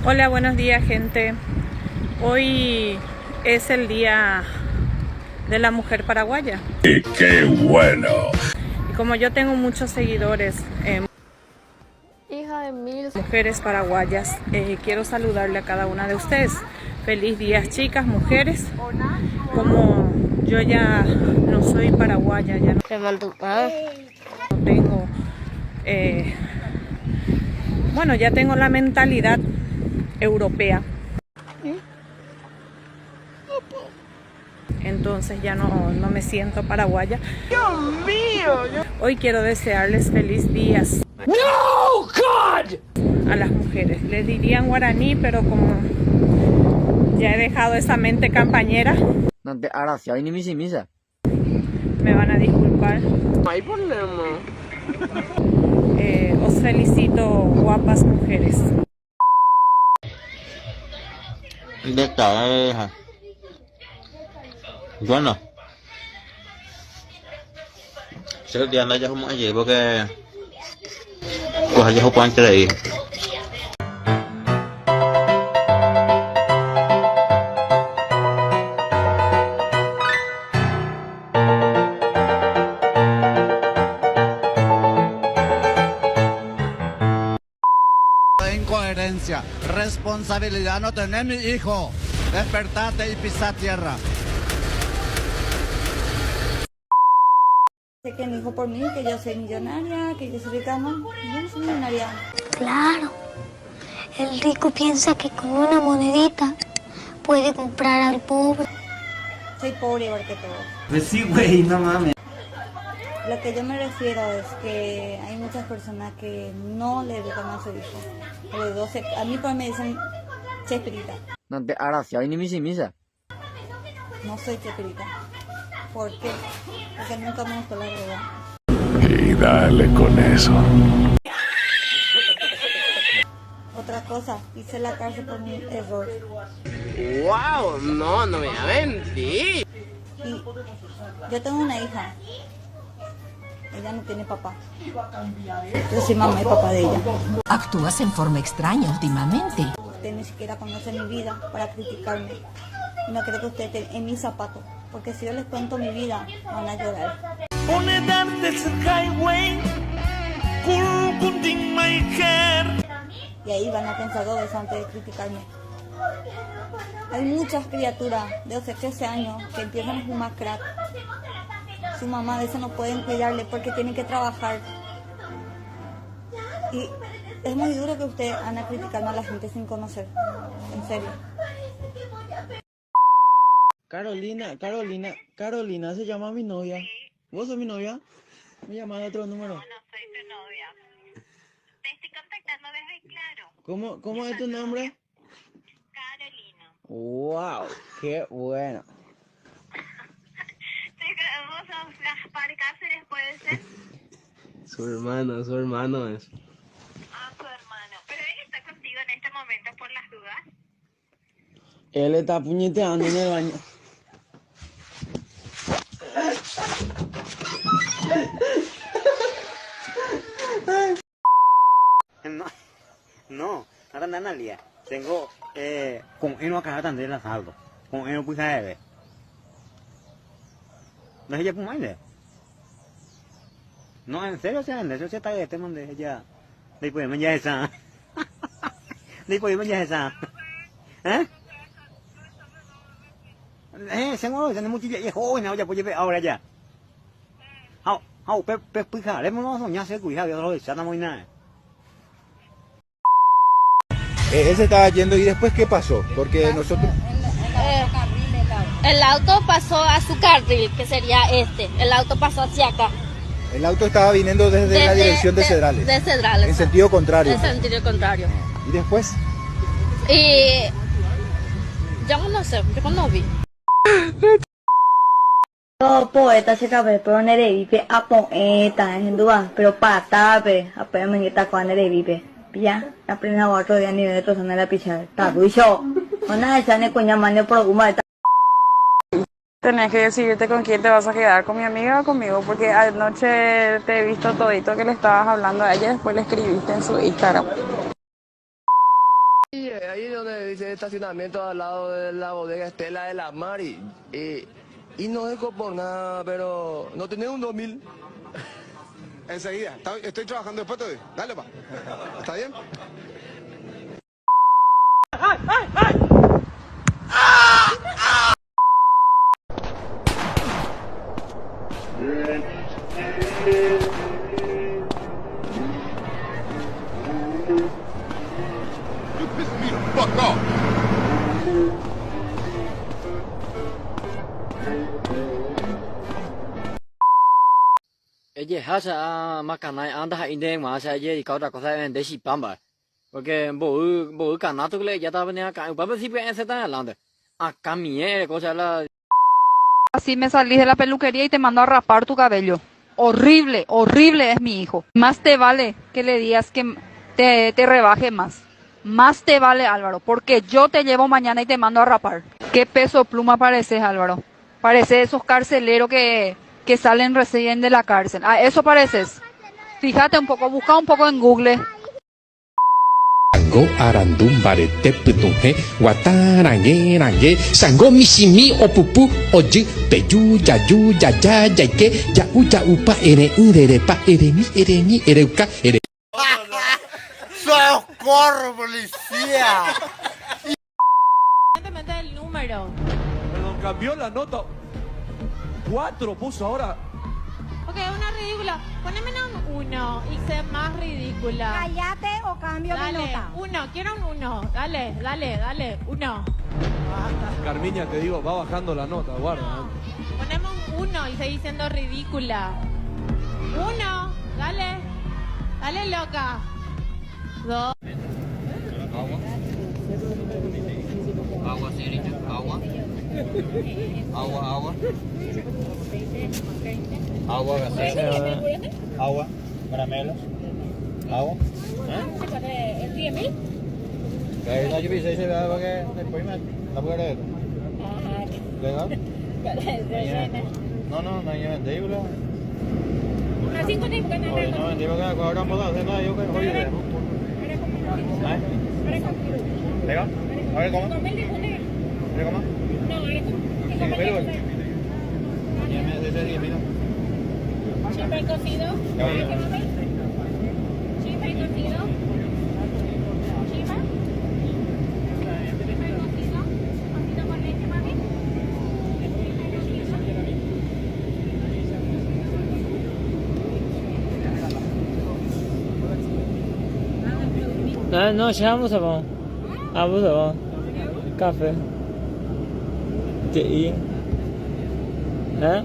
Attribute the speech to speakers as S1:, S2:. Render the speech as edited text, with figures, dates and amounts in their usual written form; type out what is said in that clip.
S1: Hola, buenos días, gente. Hoy es el Día de la Mujer Paraguaya.
S2: ¡Qué bueno!
S1: Y como yo tengo muchos seguidores,
S3: Hija de mil.
S1: mujeres paraguayas, quiero saludarle a cada una de ustedes. Feliz día, chicas, mujeres. Como yo ya no soy paraguaya, ya no tengo, bueno, ya tengo la mentalidad europea. Entonces ya no me siento paraguaya. ¡Dios mío! Hoy quiero desearles feliz días.
S2: ¡No, God!
S1: A las mujeres. Les diría en guaraní, pero como ya he dejado esa mente campañera,
S4: No te harás, ni misa.
S1: me van a disculpar.
S3: No hay problema.
S1: Os felicito, guapas mujeres.
S4: De cabeza. Bueno. Sẽ đi ăn đây cho không ai gì bao cái của hai hôm quan chơi.
S5: Incoherencia, responsabilidad no tener mi hijo, despertate y pisa tierra.
S6: Sé que mi hijo por mí, que yo soy millonaria, que yo soy rica, no, yo no soy millonaria.
S7: Claro, el rico piensa que con una monedita puede comprar al pobre.
S6: Soy pobre igual que todos.
S5: Pues sí, güey, no mames.
S6: Lo que yo me refiero es que hay muchas personas que no le educan a su hijo. A mí por me dicen Chespirita.
S4: No te harás, ni misa.
S6: No soy Chespirita. ¿Por qué? Porque nunca me gustó la droga.
S2: Y dale con eso.
S6: Otra cosa, hice la cárcel por mi error.
S3: Wow, no me voy a mentir.
S6: Y yo tengo una hija. Ella no tiene papá. Yo soy mamá y papá de ella.
S8: Actúas en forma extraña últimamente.
S6: Usted ni siquiera conoce mi vida para criticarme. Y no creo que usted esté en mis zapatos. Porque si yo les cuento mi vida, van a llorar. Y ahí van a pensar dos veces antes de criticarme. Hay muchas criaturas de 12, 13 años que empiezan a fumar crack. Su mamá a veces no pueden cuidarle porque tienen que trabajar. Y es muy duro que usted van a criticarme a la gente sin conocer. En serio.
S5: Carolina se llama mi novia. ¿Vos sos mi novia? Me llaman de otro número.
S9: No soy tu novia. Te estoy contactando desde Claro.
S5: ¿Cómo es tu nombre?
S9: Carolina.
S5: Wow, qué bueno.
S9: ¿Vos sos Gaspar Cáceres, puede ser?
S3: Su hermano es.
S9: Ah, su hermano. ¿Pero él está contigo en este momento por las dudas?
S5: Él está puñeteando en el baño.
S4: No, ahora nada lía. Tengo con uno acá también la saldo. Con uno pues sabe. No es ella pues más. No, en serio se anda, eso se está este donde ella. Después me ya esa. Después me ya esa. Seguro que mucho ya joven ahora pues ahora ya. Pues jale, no soñar ser cuidado, yo lo ya no muy nada.
S10: Él se estaba yendo y después ¿qué pasó? Porque nosotros...
S7: El auto pasó a su carril, que sería este. El auto pasó hacia acá.
S10: El auto estaba viniendo desde la dirección de Cedrales.
S7: De Cedrales.
S10: En sentido contrario.
S7: En sentido contrario.
S10: ¿Y después?
S7: Y yo no sé, yo no vi.
S6: Todo poeta se cabe, pero nere vive a poeta, en duda, pero patape, apenas me está con nere vive. Ya, la primera otro día ni de otro la pichar. Está ducho. Una de esas coña mane por alguna.
S1: Tenés que decidirte con quién te vas a quedar, con mi amiga o conmigo, porque anoche te he visto todito que le estabas hablando a ella, después le escribiste en su Instagram.
S3: Y ahí donde dice estacionamiento al lado de la bodega Estela de la Mar y no dejo por nada, pero no tenés un 2000.
S10: Enseguida. Estoy trabajando después todavía. Dale, pa. ¿Está bien?
S11: Oye, hasa makanai anda inde masa aje kau dah kau saya desi pamba. Porque bo kanato le ya estaba venía acá. Papá sí pues está hablando. Acá mierda, cosa la.
S12: Así me salís de la peluquería y te mando a rapar tu cabello. Horrible, horrible es mi hijo. Más te vale que le digas que te rebaje más. Más te vale, Álvaro, porque yo te llevo mañana y te mando a rapar. ¿Qué peso pluma pareces, Álvaro? Pareces esos carceleros que salen recién de la cárcel. Ah, eso pareces. Fíjate un poco, busca un poco en Google.
S13: Sango arandum barete putunge watarange range sango misimi opupu oji peyu yayu yaya yaike yau yaupa ere urere pa ereni ereuka ere.
S14: ¡Socorro, policía!
S15: Evidentemente el número.
S16: Perdón, cambió la nota. 4 puso ahora.
S15: Ok, una ridícula. Ponémela un 1 y sé más ridícula.
S17: Cállate o cambio de
S15: Dale,
S17: nota.
S15: 1, quiero un 1. Dale, 1.
S16: Carmiña, te digo, va bajando la nota, guarda.
S15: Ponemos un 1 y seguís siendo ridícula. 1, dale loca. 2.
S11: Agua, señorita, agua. Agua, gaseosa.
S4: Agua, caramelos. Agua.
S17: ¿El 10.000?
S4: No, yo pensé que después no puedo creer. ¿Legal? No hay vendible.
S17: Así con el que
S4: No vendible que ahora vamos a hacer nada, yo que oye. ¿Legal? A ver, ¿cómo? ¿Pero cómo?
S17: No, ¿Chipre cocido? ¿Chipre cocido?
S11: No, ya vamos a ver. Vamos a ver. Café. ¿Qué? ¿Eh?